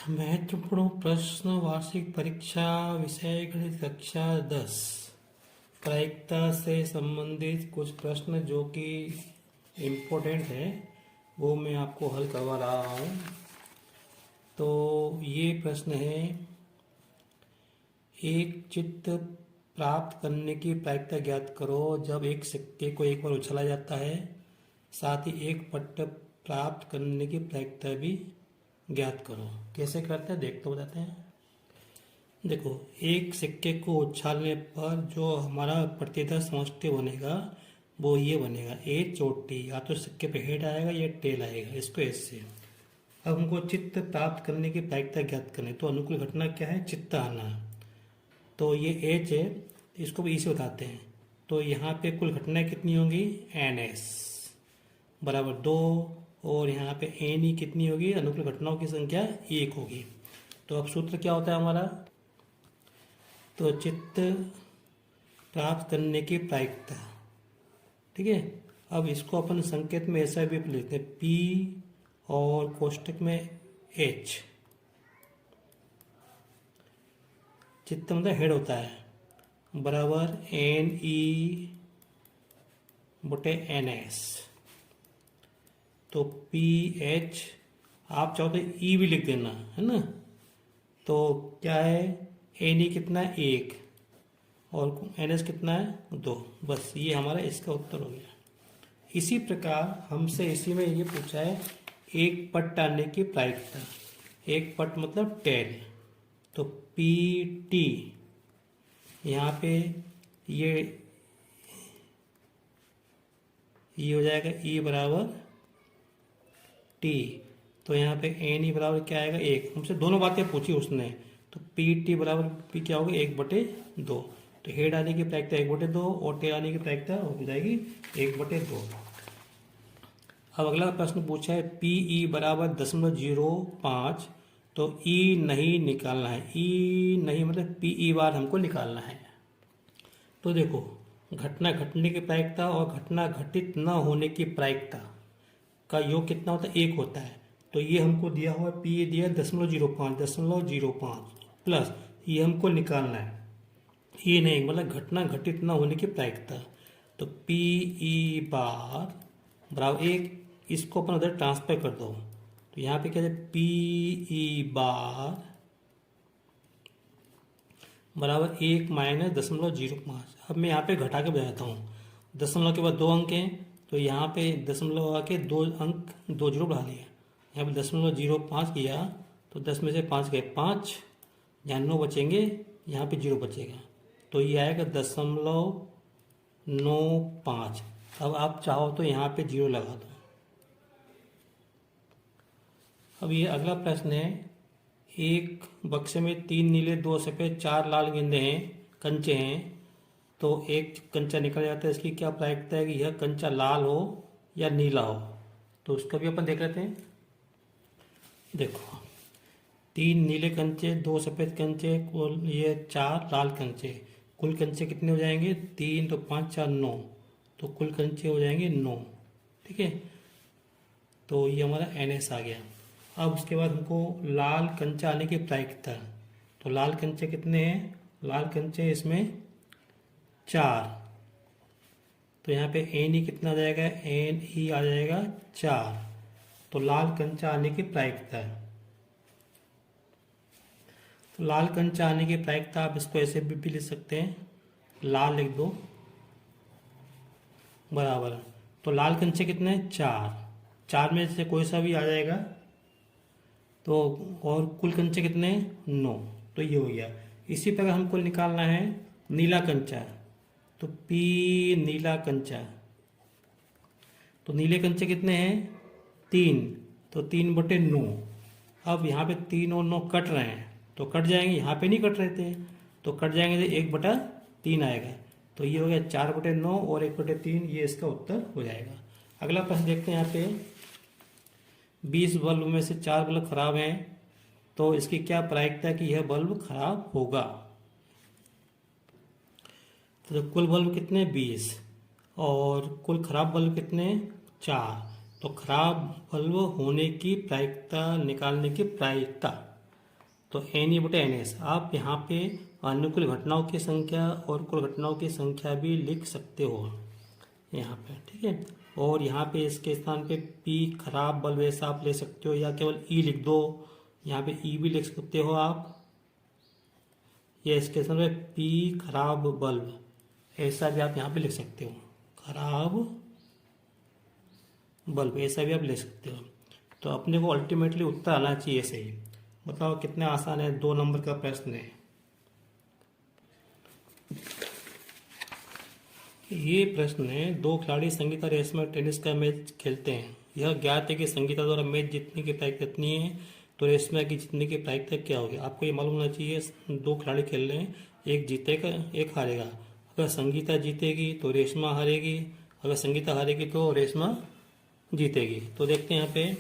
महत्वपूर्ण प्रश्न वार्षिक परीक्षा विषय गणित कक्षा 10 प्रायिकता से संबंधित कुछ प्रश्न जो कि इम्पोर्टेंट है वो मैं आपको हल करवा रहा हूँ। तो ये प्रश्न है, एक चित्त प्राप्त करने की प्रायिकता ज्ञात करो जब एक सिक्के को एक बार उछाला जाता है, साथ ही एक पट्ट प्राप्त करने की प्रायिकता भी ज्ञात करो। कैसे करते हैं देख तो बताते हैं। देखो, एक सिक्के को उछालने पर जो हमारा प्रतिदा समष्टि बनेगा वो ये बनेगा, ए चोटी, या तो सिक्के पे हेड आएगा या टेल आएगा, इसको ऐसे। अब हमको चित्त प्राप्त करने की प्रायिकता ज्ञात करनी, तो अनुकूल घटना क्या है, चित्त आना। तो ये एच है, इसको भी ई से बताते हैं। तो यहाँ पे कुल घटनाएं कितनी होंगी, एन एस बराबर 2, और यहाँ पे एन ई कितनी होगी, अनुकूल घटनाओं की संख्या 1 होगी। तो अब सूत्र क्या होता है हमारा, तो चित्त प्राप्त करने की प्रायिकता, ठीक है। अब इसको अपन संकेत में ऐसा भी लिखते हैं, पी और कोष्टक में एच। चित्त मतलब हेड होता है, बराबर एन ई बटे एन एस। तो पी एच, आप चाहो तो ई भी लिख देना, है ना। तो क्या है, एन ई कितना है 1 और एन एस कितना है 2, बस ये हमारा इसका उत्तर हो गया। इसी प्रकार हमसे इसी में ये पूछा है, एक पट टालने की प्रायिकता। एक पट मतलब टेल, तो पी टी, यहाँ पे ये हो जाएगा ई बराबर टी। तो यहाँ पे एन ई बराबर क्या आएगा 1, हमसे दोनों बातें पूछी उसने। तो पी टी बराबर पी क्या होगा 1/2। तो हेड आने की प्रायिकता 1/2 और टेल आने की प्रायिकता हो जाएगी 1/2। अब अगला प्रश्न पूछा है, पी ई बराबर 0.05। तो ई नहीं निकालना है, ई नहीं मतलब पी ई बार हमको निकालना है। तो देखो, घटना घटने की प्रायिकता और घटना घटित न होने की प्रायिकता का योग कितना होता है, 1 होता है। तो ये हमको दिया हुआ पी ए दिया 0.05 प्लस ये हमको निकालना है, ये नहीं मतलब घटना घटित न होने की प्रायिकता। तो पी ई बार बराबर 1, इसको अपन उधर ट्रांसफर कर दो। तो यहाँ पे क्या है, पी ई बार बराबर 1 माइनस 0.05। अब मैं यहाँ पे घटा के बताता हूँ, दशमलव के बाद 2 अंक हैं, तो यहाँ पे दशमलव आके 2 अंक 2 जीरो बढ़ा लिया। यहाँ पे 0.05 किया तो 10 में से 5 गए 5, यहाँ 9 बचेंगे, यहाँ पे 0 बचेगा, तो ये आएगा 0.95। अब आप चाहो तो यहाँ पे 0 लगा दो। अब ये अगला प्रश्न है, एक बक्से में 3 नीले 2 सफ़ेद 4 लाल गेंदे हैं, कंचे हैं। तो एक कंचा निकल जाता है, इसकी क्या प्रायिकता है कि यह कंचा लाल हो या नीला हो। तो उसको भी अपन देख लेते हैं। देखो, 3 नीले कंचे 2 सफ़ेद कंचे, कुल ये 4 लाल कंचे, कुल कंचे कितने हो जाएंगे 3, तो 5 4 9, तो कुल कंचे हो जाएंगे 9, ठीक है। तो ये हमारा एन एस आ गया। अब उसके बाद हमको लाल कंचा आने की प्रायिकता। तो लाल कंचे कितने हैं, लाल कंचे इसमें 4, तो यहाँ पे एन ई कितना आ जाएगा, एन ई आ जाएगा 4। तो लाल कंचा आने की प्रायिकता है। तो लाल कंचा आने की प्रायिकता आप इसको ऐसे भी लिख सकते हैं, लाल लिख दो बराबर। तो लाल कंचे कितने हैं 4, 4 में से कोई सा भी आ जाएगा। तो और कुल कंचे कितने हैं 9, तो ये हो गया। इसी प्रकार हमको निकालना है नीला कंचा। तो पी नीला कंचा, तो नीले कंचे कितने हैं 3, तो 3/9। अब यहाँ पे 3 और 9 कट रहे हैं, तो कट जाएंगे, यहाँ पे नहीं कट रहे थे तो कट जाएंगे, तो 1/3 आएगा। तो ये हो गया 4/9 और 1/3, ये इसका उत्तर हो जाएगा। अगला प्रश्न देखते हैं। यहाँ पे 20 बल्ब में से 4 बल्ब खराब हैं, तो इसकी क्या प्रायिकता है कि यह बल्ब खराब होगा। तो कुल बल्ब कितने 20 और कुल खराब बल्ब कितने 4। तो खराब बल्ब होने की प्रायिकता निकालने की प्रायिकता तो एन ई बटे एन एस। आप यहाँ पे अनुकूल घटनाओं की संख्या और कुल घटनाओं की संख्या भी लिख सकते हो यहाँ पे, ठीक है। और यहाँ पे इसके स्थान पे पी खराब बल्ब ऐसा आप ले सकते हो, या केवल ई लिख दो, यहाँ पे ई भी लिख सकते हो आप, या इसके स्थान पे पी खराब बल्ब ऐसा भी आप यहाँ पे लिख सकते हो, खराब बल्ब ऐसा भी आप ले सकते हो। तो अपने को अल्टीमेटली उत्तर आना चाहिए सही। बताओ कितना आसान है, 2 नंबर का प्रश्न है। ये प्रश्न है, 2 खिलाड़ी संगीता रेशमा टेनिस का मैच खेलते हैं। यह ज्ञात है कि संगीता द्वारा मैच जीतने की प्रायिकता कितनी है, तो रेशमा की जीतने की प्रायिकता क्या होगी। आपको ये मालूम होना चाहिए, 2 खिलाड़ी खेल रहे हैं, एक जीतेगा एक हारेगा। अगर संगीता जीतेगी तो रेशमा हारेगी, अगर संगीता हारेगी तो रेशमा जीतेगी। तो देखते हैं यहाँ पे,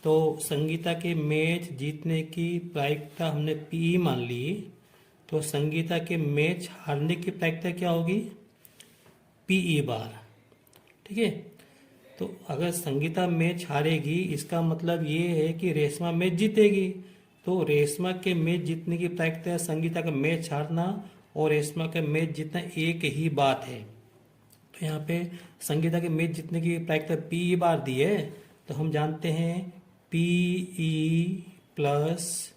तो संगीता के मैच जीतने की प्रायिकता हमने पी मान ली, तो संगीता के मैच हारने की प्रायिकता क्या होगी, पीई बार, ठीक है। तो अगर संगीता मैच हारेगी इसका मतलब ये है कि रेशमा मैच जीतेगी। तो रेशमा के मैच जीतने की प्रायिकता संगीता का मैच हारना और रेशमा का मैच जीतना एक ही बात है। तो यहाँ पे संगीता के मैच जीतने की प्रायिकता पी बार दी है, तो हम जानते हैं P E plus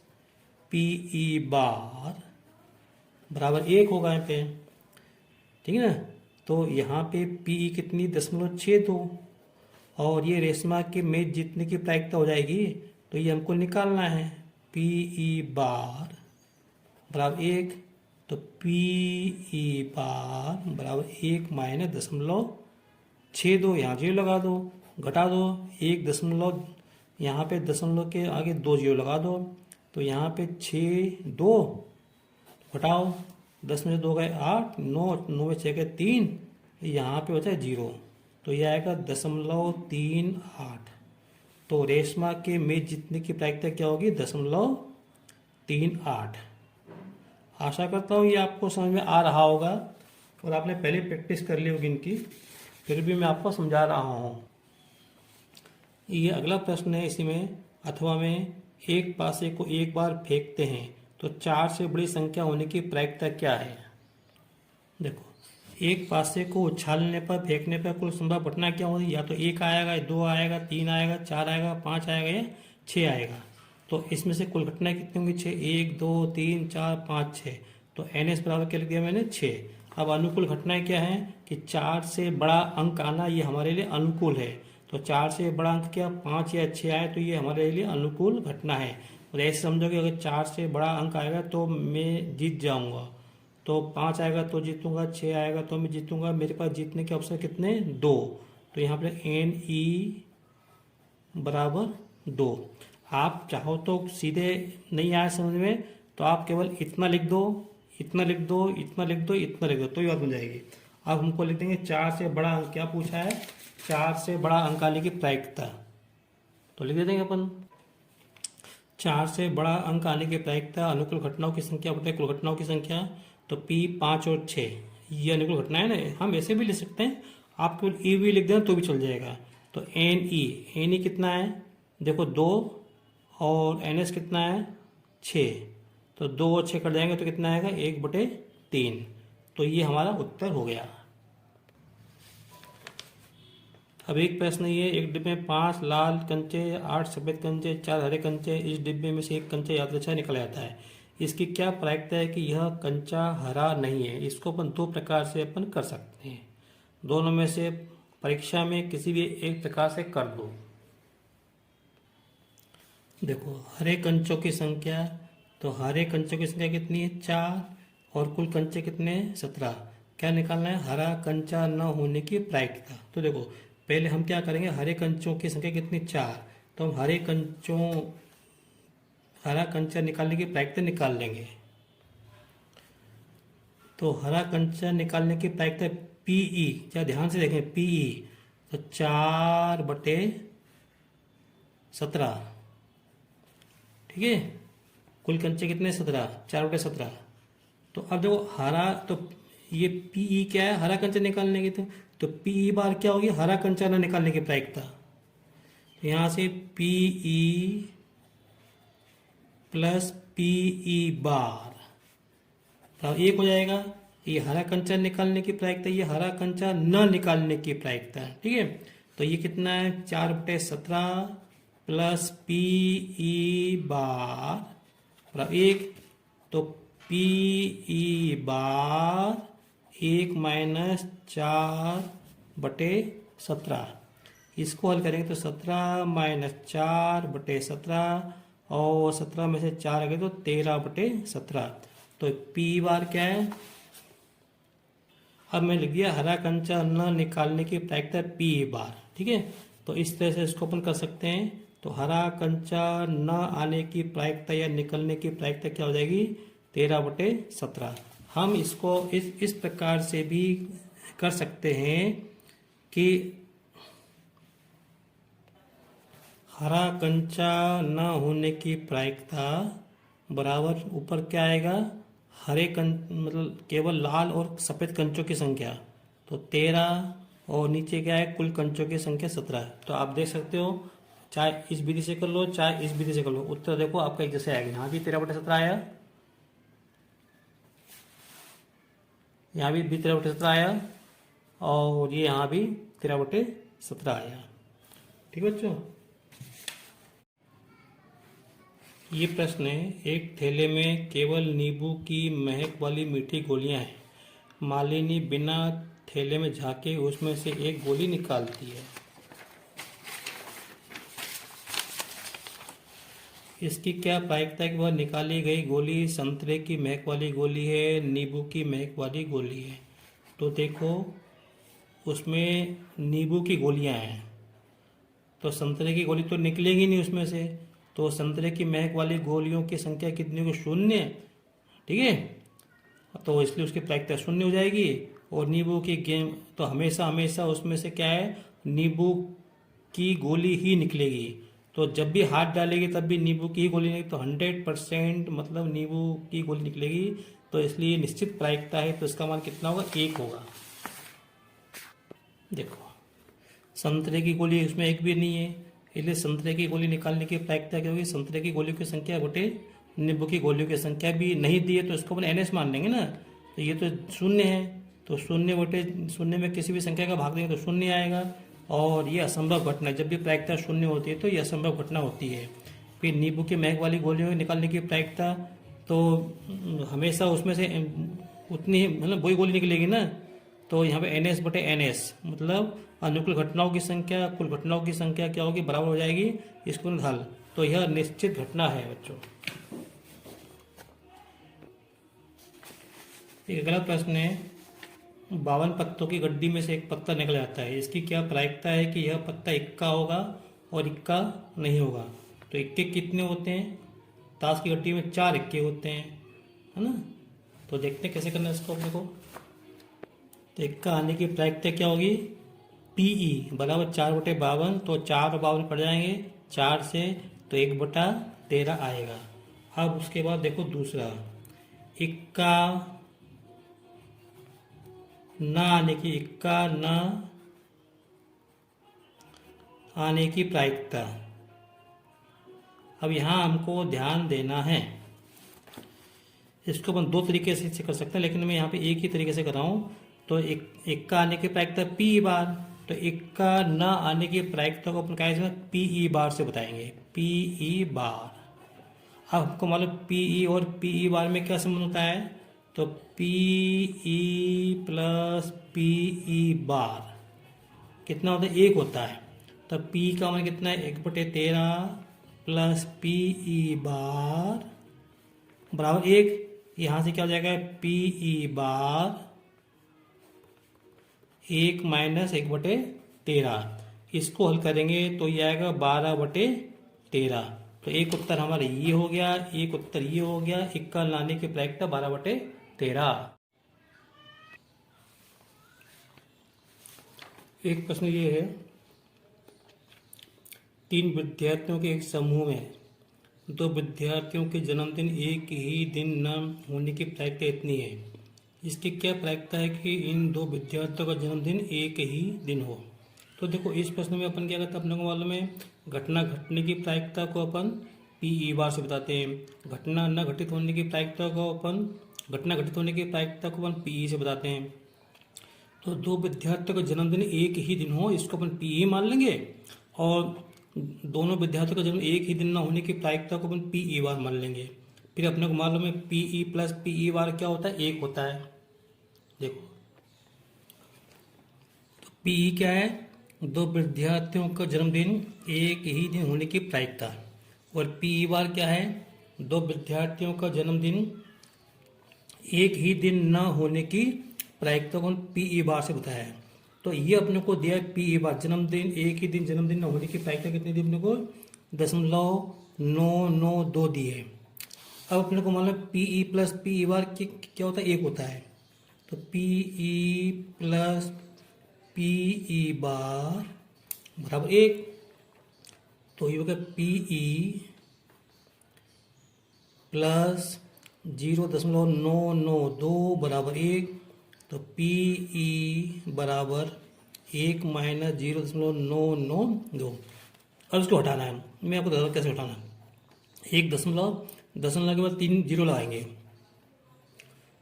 P E bar बराबर 1 होगा यहाँ पे, ठीक है ना। तो यहाँ पे पी ई कितनी 0.62, और ये रेशमा के मैच जीतने की प्रायिकता हो जाएगी, तो ये हमको निकालना है पी ई बार बराबर 1। तो पी ई बार बराबर 1 माइनस 0.62, यहाँ 0 लगा दो, घटा दो 1 दशमलव, यहाँ पे दशमलव के आगे 2 0 लगा दो, तो यहाँ पे 6 2 घटाओ, 10 में से 2 गए 8, 9 9 में 6 गए 3, यहाँ पे बचा है 0, तो यह आएगा 0.38। तो रेशमा के मैच जीतने की प्रायिकता क्या होगी, 0.38। आशा करता हूँ ये आपको समझ में आ रहा होगा, और आपने पहले प्रैक्टिस कर ली होगी इनकी, फिर भी मैं आपको समझा रहा हूँ। ये अगला प्रश्न है, इसी में अथवा में एक पासे को एक बार फेंकते हैं तो 4 से बड़ी संख्या होने की प्रायिकता क्या है। देखो, एक पासे को उछालने पर फेंकने पर कुल संभव घटना क्या होगी, या तो 1 आएगा, 2 आएगा, 3 आएगा, 4 आएगा, 5 आएगा या 6 आएगा। तो इसमें से कुल घटनाएं कितनी होंगी, 6, 1 2 3 4 5 6। तो एन एस बराबर क्या लिख दिया मैंने, 6। अब अनुकूल घटनाएं क्या है कि 4 से बड़ा अंक आना ये हमारे लिए अनुकूल है। तो 4 से बड़ा अंक क्या 5 या 6 आए तो ये हमारे लिए अनुकूल घटना है। और ऐसे समझो कि अगर 4 से बड़ा अंक आएगा तो मैं जीत जाऊंगा, तो 5 आएगा तो जीतूंगा, 6 आएगा तो मैं जीतूंगा। मेरे पास जीतने के ऑप्शन कितने, 2। तो यहाँ पर एन ई बराबर 2। आप चाहो तो सीधे नहीं आए समझ में, तो आप केवल इतना लिख दो, इतना लिख दो, इतना लिख दो, इतना लिख दो, तो ये बात बन जाएगी। अब हमको लिख देंगे 4 से बड़ा अंक, क्या पूछा है, 4 से बड़ा अंक आने की प्रायिकता। तो लिख देंगे अपन 4 से बड़ा अंक आने की प्रायिकता अनुकूल घटनाओं की संख्या बटे कुल घटनाओं की संख्या। तो P 5 और 6 ये अनुकूल घटना है ना, हम ऐसे भी लिख सकते हैं, आप केवल ई भी लिख देना तो भी चल जाएगा। तो एन ई कितना है, देखो 2, और एन एस कितना है 6, तो 2 और 6 कट जाएंगे तो कितना आएगा 1/3। तो ये हमारा उत्तर हो गया। अब एक प्रश्न ये, एक डिब्बे में 5 लाल कंचे, 8 सफेद कंचे, 4 हरे कंचे, इस डिब्बे में से एक कंचा यादृच्छा निकल आता है। इसकी क्या प्रायिकता है कि यह कंचा हरा नहीं है। इसको अपन 2 प्रकार से अपन कर सकते हैं, दोनों में से परीक्षा में किसी भी एक प्रकार से कर दो। देखो, हरे कंचों की संख्या, तो हरे कंचों की संख्या कितनी है 4, और कुल कंचे कितने 17। क्या निकालना है, हरा कंचा न होने की प्रायिकता। तो देखो पहले हम क्या करेंगे, हरे कंचों की संख्या कितनी 4, तो हम हरा कंचा निकालने की प्रायिकता निकाल लेंगे। तो हरा कंचा निकालने की प्रायिकता पीई, क्या ध्यान से देखें पीई, तो 4/17, ठीक है। कुल कंचे कितने 17, 4/17। तो अब देखो हरा, तो ये पीई क्या है, हरा कंचा निकालने की, तो पीई बार क्या होगी, हरा कंचा ना निकालने की प्रायिकता। तो यहाँ से PE plus P E bar बराबर 1 हो जाएगा। ये हरा कंचा निकालने की प्रायिकता, ये हरा कंचा न निकालने की प्रायिकता, ठीक है। तो ये कितना है 4/17 प्लस पी ई बार बराबर 1। तो पी ई बार 1 माइनस 4/17, इसको हल करेंगे तो 17 माइनस 4/17 और 17 में से 4 आ गए तो 13/17। तो पी बार क्या है, अब मैं लिख दिया हरा कंचा न निकालने की प्रायिकता पी बार, ठीक है। तो इस तरह से इसको अपन कर सकते हैं। तो हरा कंचा न आने की प्रायिकता या निकलने की प्रायिकता क्या हो जाएगी 13/17। हम इसको इस प्रकार से भी कर सकते हैं कि हरा कंचा न होने की प्रायिकता बराबर ऊपर क्या आएगा, हरे मतलब केवल लाल और सफ़ेद कंचों की संख्या, तो 13 और नीचे क्या है कुल कंचों की संख्या 17। तो आप देख सकते हो चाहे इस विधि से कर लो चाहे इस विधि से कर लो, उत्तर देखो आपका एक जैसे आएगा। यहाँ भी 13/17 आया, यहाँ भी 13/17 आया और ये यहाँ भी 13/17 आया, ठीक है बच्चों। ये प्रश्न है, एक थैले में केवल नींबू की महक वाली मीठी गोलियां हैं। मालिनी बिना थैले में झांके उसमें से एक गोली निकालती है। इसकी क्या प्रायिकता है कि वह निकाली गई गोली संतरे की महक वाली गोली है, नींबू की महक वाली गोली है। तो देखो उसमें नींबू की गोलियां हैं तो संतरे की गोली तो निकलेगी नहीं उसमें से, तो संतरे की महक वाली गोलियों की संख्या कितनी होगी 0, ठीक है। तो इसलिए उसकी प्रायिकता 0 हो जाएगी। और नींबू की गेम तो हमेशा हमेशा उसमें से क्या है नींबू की गोली ही निकलेगी। तो जब भी हाथ डालेगी तब भी नींबू की ही गोली निकलेगी, तो 100% मतलब नींबू की गोली निकलेगी। तो इसलिए निश्चित प्रायिकता है, तो इसका मान कितना होगा 1 होगा। देखो संतरे की गोली उसमें 1 भी नहीं है, इसलिए संतरे की गोली निकालने की प्रायिकता क्या होगी, संतरे की गोलियों की संख्या बटे नींबू की गोलियों की संख्या भी नहीं दी है तो इसको अपन NS मान लेंगे ना। तो ये तो 0 है, तो 0/0 में किसी भी संख्या का भाग देंगे तो 0 आएगा। और ये असंभव घटना, जब भी प्रायिकता 0 होती है तो ये असंभव घटना होती है। फिर नींबू की महक वाली गोलियों निकालने की प्रायिकता तो हमेशा उसमें से उतनी ही मतलब वही गोली निकलेगी ना। तो यहाँ पे NS/NS मतलब अनुकूल घटनाओं की संख्या कुल घटनाओं की संख्या क्या होगी बराबर हो जाएगी इसको हल। तो यह निश्चित घटना है बच्चों। एक अगला प्रश्न है, 52 पत्तों की गड्डी में से एक पत्ता निकल जाता है, इसकी क्या प्रायिकता है कि यह पत्ता इक्का होगा और इक्का नहीं होगा। तो इक्के कितने होते हैं, ताश की गड्डी में 4 इक्के होते हैं, है ना। तो देखते हैं कैसे करना है इसको अपने को। तो इक्का आने की प्रायिकता क्या होगी PE बराबर 4/52, तो 4 और 52 कट जाएंगे 4 से, तो 1/13 आएगा। अब उसके बाद देखो दूसरा, इक्का न आने की, इक्का न आने की प्रायिकता। अब यहाँ हमको ध्यान देना है, इसको अपन 2 तरीके से कर सकते हैं लेकिन मैं यहाँ पे एक ही तरीके से कर रहा हूँ। तो इक्का आने की प्रायिकता PE बार, तो इक्का न आने की प्रायिकता को अपन क्या PE बार से बताएंगे, PE बार। अब हमको मालूम PE और PE बार में क्या संबंध होता है, तो PE प्लस PE बार कितना होता है 1 होता है। तो P का मान कितना है 1/13 प्लस PE बार बराबर 1। यहाँ से क्या हो जाएगा PE बार 1 माइनस 1/13, इसको हल करेंगे तो ये आएगा 12/13। तो एक उत्तर हमारा ये हो गया, एक उत्तर ये हो गया। इक्का लाने की प्रायिकता 12/13। एक प्रश्न ये है, 3 विद्यार्थियों के एक समूह में 2 विद्यार्थियों के जन्मदिन एक ही दिन न होने की प्रायिकता इतनी है, इसकी क्या प्रायिकता है कि इन 2 विद्यार्थियों का जन्मदिन एक ही दिन हो। तो देखो इस प्रश्न में अपन क्या करते हैं, अपने को मालूम है घटना घटने की प्रायिकता को अपन पी ई बार से बताते हैं। घटना न घटित होने की प्रायिकता को अपन पी ई से बताते हैं। तो दो विद्यार्थियों का जन्मदिन एक ही दिन हो, इसको अपन पी ई मान लेंगे, और दोनों विद्यार्थियों का जन्म एक ही दिन न होने की प्रायिकता को अपन पी ई बार मान लेंगे। फिर अपने को मालूम है P E plus P E bar क्या होता है, एक होता है। देखो तो पी ई क्या है, दो विद्यार्थियों का जन्मदिन एक ही दिन होने की प्रायिकता, और पी ई बार क्या है, दो विद्यार्थियों का जन्मदिन एक ही दिन न होने की प्रायिकता को पी ई बार से बताया है। तो ये अपने को दिया है पी ई बार, जन्मदिन एक ही दिन जन्मदिन न होने की प्रायिकता कितनी दी अपने को, 0.992 दी है। अब अपने को मालूम है P E plus P E bar क्या होता है, एक होता है। तो P E plus P E bar बराबर एक, तो ये होगा पी ई प्लस 0.992 बराबर एक। तो पी ई बराबर एक माइनस 0.992। अब इसको हटाना है, मैं आपको बताता हूँ कैसे हटाना है। एक दशमलव के बाद 3 जीरो लगाएंगे, तो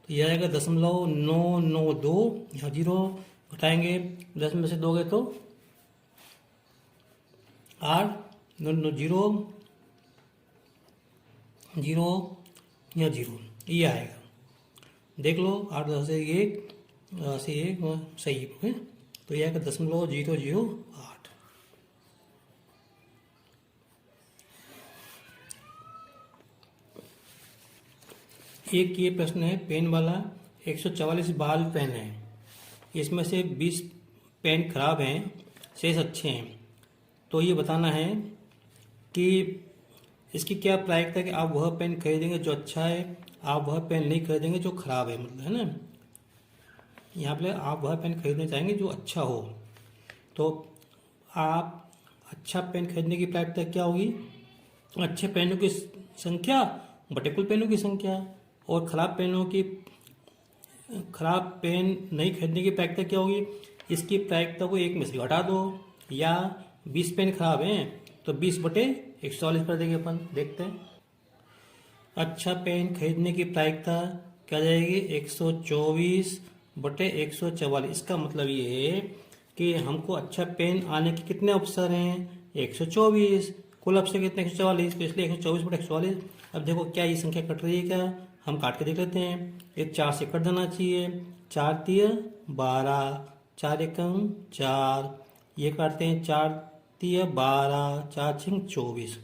यह आएगा 0.992। यहाँ जीरो घटाएंगे, 10 में से 2 गए तो 8, 0 जीरो, यहाँ जीरो, ये आएगा। देख लो 8 10 से 1 से 1 सही है। तो यह आएगा 0.008। एक ये प्रश्न है, पेन वाला 144 बाल पेन है, इसमें से 20 पेन खराब हैं, शेष अच्छे हैं। तो ये बताना है कि इसकी क्या प्रायिकता है कि आप वह पेन खरीदेंगे जो अच्छा है, आप वह पेन नहीं खरीदेंगे जो खराब है, मतलब है ना। यहाँ पे आप वह पेन खरीदना चाहेंगे जो अच्छा हो। तो आप अच्छा पेन खरीदने की प्रायिकता क्या होगी, अच्छे पेनों की संख्या बटे कुल पेनों की संख्या, और खराब पेन नहीं खरीदने की प्रायिकता क्या होगी, इसकी प्रायिकता को एक में से घटा दो, या 20 पेन खराब हैं तो 20 बटे 144 कर देंगे अपन। देखते हैं अच्छा पेन खरीदने की प्रायिकता क्या जाएगी, 124 बटे 144। इसका मतलब ये है कि हमको अच्छा पेन आने के कितने अवसर हैं, 124, कुल अवसर कितने 144, तो इसलिए 124 बटे 144। अब देखो क्या ये संख्या कट रही है क्या, हम काट के देख लेते हैं। ये 4 से कट देना चाहिए, 4 तिया 12, 4 एकम 4, ये काटते हैं 4 तिया 12, 4 छिंग 24,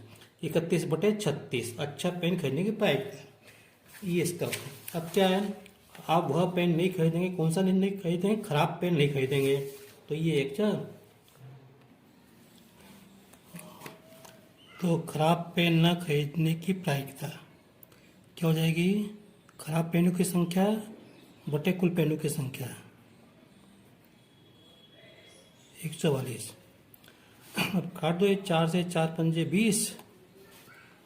31 बटे 36 अच्छा पेन खरीदने की प्रायिकता ये इसका। अब क्या है, आप वह पेन नहीं खरीदेंगे, कौन सा नहीं खरीदेंगे, खराब पेन नहीं खरीदेंगे। तो ये एक चार, तो खराब पेन न खरीदने की प्रायिकता क्या हो जाएगी, खराब पेनों की संख्या बटे कुल पेनों की संख्या 144। अब काट दो, 4 से 4 पंजे 20,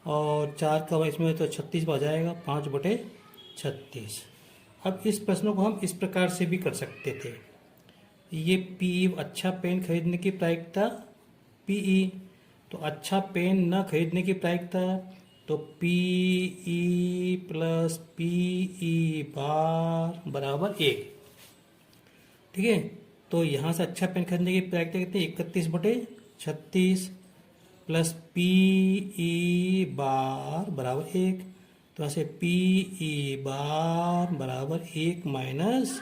और 4 का इसमें तो 36 आ जाएगा, 5 बटे 36। अब इस प्रश्न को हम इस प्रकार से भी कर सकते थे, ये पी अच्छा पेन खरीदने की प्रायिकता पीई, तो अच्छा पेन न खरीदने की प्रायिकता तो पीई प्लस पीई बार बराबर 1। ठीक है, तो यहाँ से अच्छा पेन खरीदने की प्रायिकता कितनी, 31 बटे 36 प्लस पीई बार बराबर 1। तो ऐसे पीई बार बराबर 1 माइनस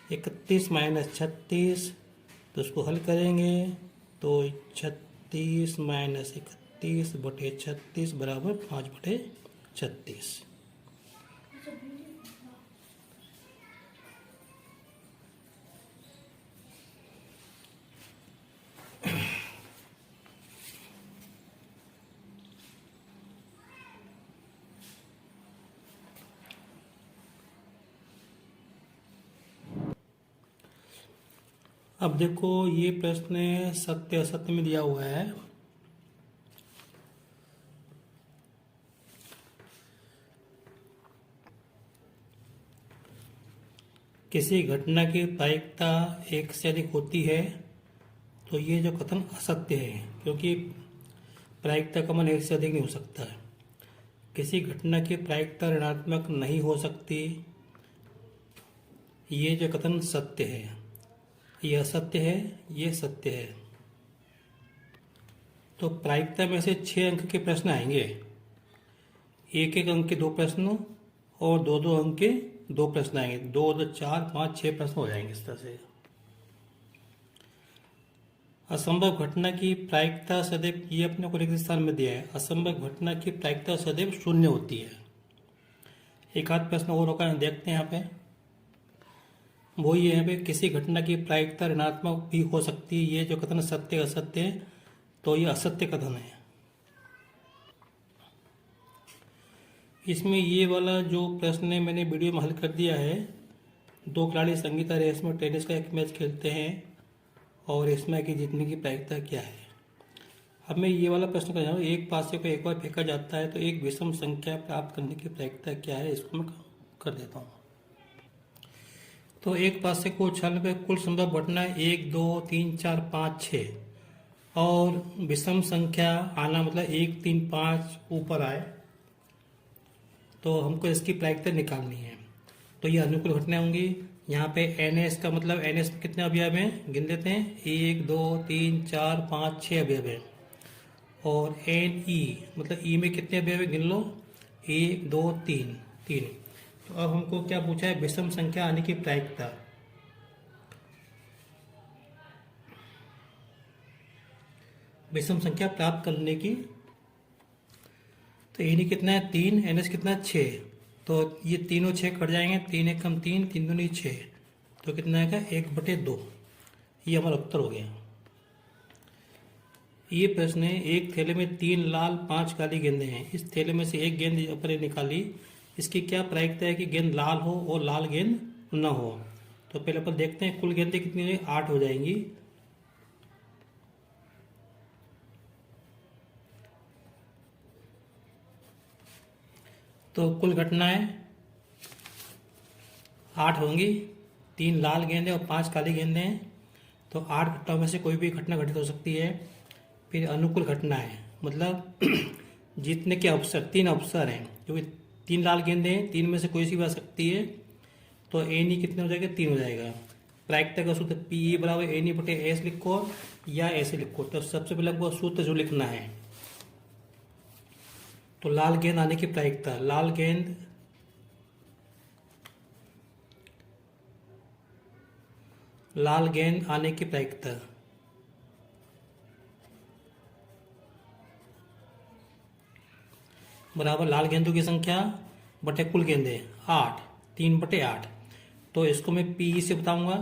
31 माइनस 36, तो उसको हल करेंगे तो 36 माइनस 31 बटे 36 बराबर 5 बटे 36। अब देखो ये प्रश्न सत्य असत्य में दिया हुआ है। किसी घटना की प्रायिकता 1 से अधिक होती है तो ये जो कथन असत्य है, क्योंकि प्रायिकता का मान एक से अधिक नहीं हो सकता है। किसी घटना की प्रायिकता ऋणात्मक नहीं हो सकती, ये जो कथन सत्य है, यह सत्य है, ये सत्य है। तो प्रायिकता में से 6 अंक के प्रश्न आएंगे, एक एक अंक के 2 प्रश्न और 2 अंक के 2 प्रश्न आएंगे। 2 2 4 5 6 प्रश्न हो जाएंगे इस तरह से। असंभव घटना की प्रायिकता सदैव, ये अपने को रिक्त स्थान में दिया है, असंभव घटना की प्रायिकता सदैव 0 होती है। एक आध प्रश्न और होगा, देखते हैं यहाँ पे। वो ये है भाई, किसी घटना की प्रायिकता ऋणात्मक भी हो सकती है, ये जो कथन सत्य असत्य है, तो ये असत्य कथन है। इसमें ये वाला जो प्रश्न है मैंने वीडियो में हल कर दिया है। 2 खिलाड़ी संगीता रेस में टेनिस का एक मैच खेलते हैं और इसमें कि जीतने की प्रायिकता क्या है। अब मैं ये वाला प्रश्न कर रहा हूँ, एक पासे को एक बार फेंका जाता है तो एक विषम संख्या प्राप्त करने की प्रायिकता क्या है, इसको मैं कर देता हूँ। तो एक पासे को उछालने पर कुल संभव घटना 1 2 3 4 5 6 और विषम संख्या आना मतलब 1 3 5 ऊपर आए, तो हमको इसकी प्रायिकता निकालनी है। तो ये अनुकूल घटनाएं होंगी। यहाँ पे NS का मतलब NS में कितने अवयव हैं गिन लेते हैं, 1 2 3 4 5 6 अवयव है। और NE मतलब E में कितने अवयव है गिन लो, 1 2 3 3। तो अब हमको क्या पूछा है, विषम संख्या आने की प्रायिकता। विषम संख्या प्राप्त करने की, तो NE कितना है 3, NS कितना है 6, तो ये तीनों 6 कट जाएंगे, 3 1 कम 3, 3 दूनी 6, तो कितना आएगा 1/2। ये हमारा उत्तर हो गया। ये प्रश्न है, एक थैले में 3 लाल 5 काली गेंदें हैं, इस थैले में से एक गेंद ऊपर निकाली, इसकी क्या प्रायिकता है कि गेंद लाल हो और लाल गेंद न हो। तो पहले अपन देखते हैं कुल गेंदें कितनी है, 8 हो जाएंगी। तो कुल घटनाएं 8 होंगी, 3 लाल गेंदें और 5 काली गेंदें हैं, तो 8 घटनाओं में से कोई भी घटना घटित हो सकती है। फिर अनुकूल घटनाएं मतलब जीतने के अवसर, 3 अवसर हैं, क्योंकि 3 लाल गेंदें हैं, 3 में से कोई सी भी आ सकती है, तो NE कितने हो जाएगा, 3 हो जाएगा। प्रायिकता का सूत्र PE बराबर NE/S लिखो या ऐसे लिखो। तो सबसे पहले वो सूत्र जो लिखना है, तो लाल गेंद आने की प्रायिकता, लाल गेंद आने की प्रायिकता बराबर लाल गेंदों की संख्या बटे कुल गेंदें 8, 3/8। तो इसको मैं PE से बताऊंगा,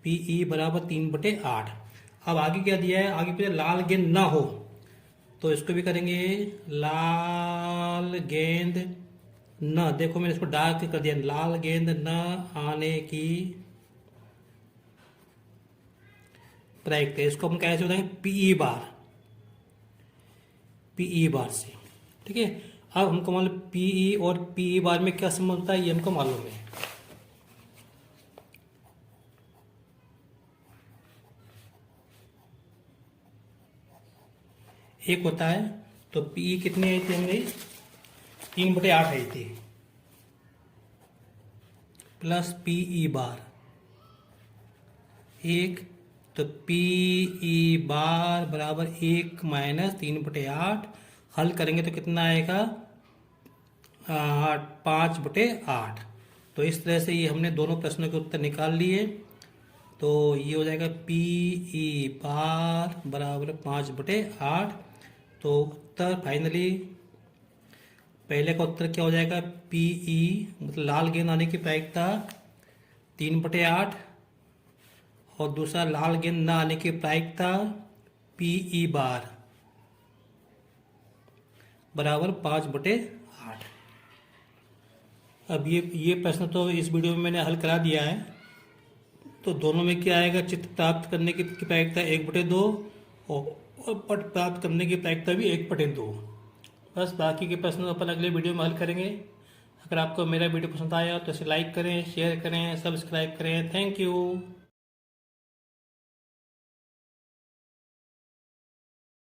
PE बराबर 3/8। अब आगे क्या दिया है, आगे पे लाल गेंद ना हो, तो इसको भी करेंगे लाल गेंद न, देखो मैंने इसको डार्क कर दिया, लाल गेंद न आने की प्रायिकता, इसको हम कैसे बताएंगे, PE बार से। ठीक है, अब हमको मालूम PE और PE बार में क्या संबंध होता है, ये हमको मालूम है। एक होता है, तो PE कितनी आई थी हमारी, 3/8 आई थी, प्लस PE बार 1, तो PE बार बराबर 1 माइनस 3/8। हल करेंगे तो कितना आएगा, 5/8। तो इस तरह से ये हमने दोनों प्रश्नों के उत्तर निकाल लिए। तो ये हो जाएगा PE बार बराबर 5/8। तो उत्तर फाइनली पहले का उत्तर क्या हो जाएगा, PE मतलब लाल गेंद आने की प्रायिकता 3/8 और दूसरा लाल गेंद न आने की प्रायिकता PE बार बराबर 5/8। अब ये प्रश्न तो इस वीडियो में मैंने हल करा दिया है। तो दोनों में क्या आएगा, चित्र प्राप्त करने की प्रायिकता 1/2 और पट प्राप्त करने की प्रायिकता भी 1/2। बस बाकी के प्रश्न अपन अगले वीडियो में हल करेंगे। अगर आपको मेरा वीडियो पसंद आया तो इसे लाइक करें, शेयर करें, सब्सक्राइब करें। Thank you.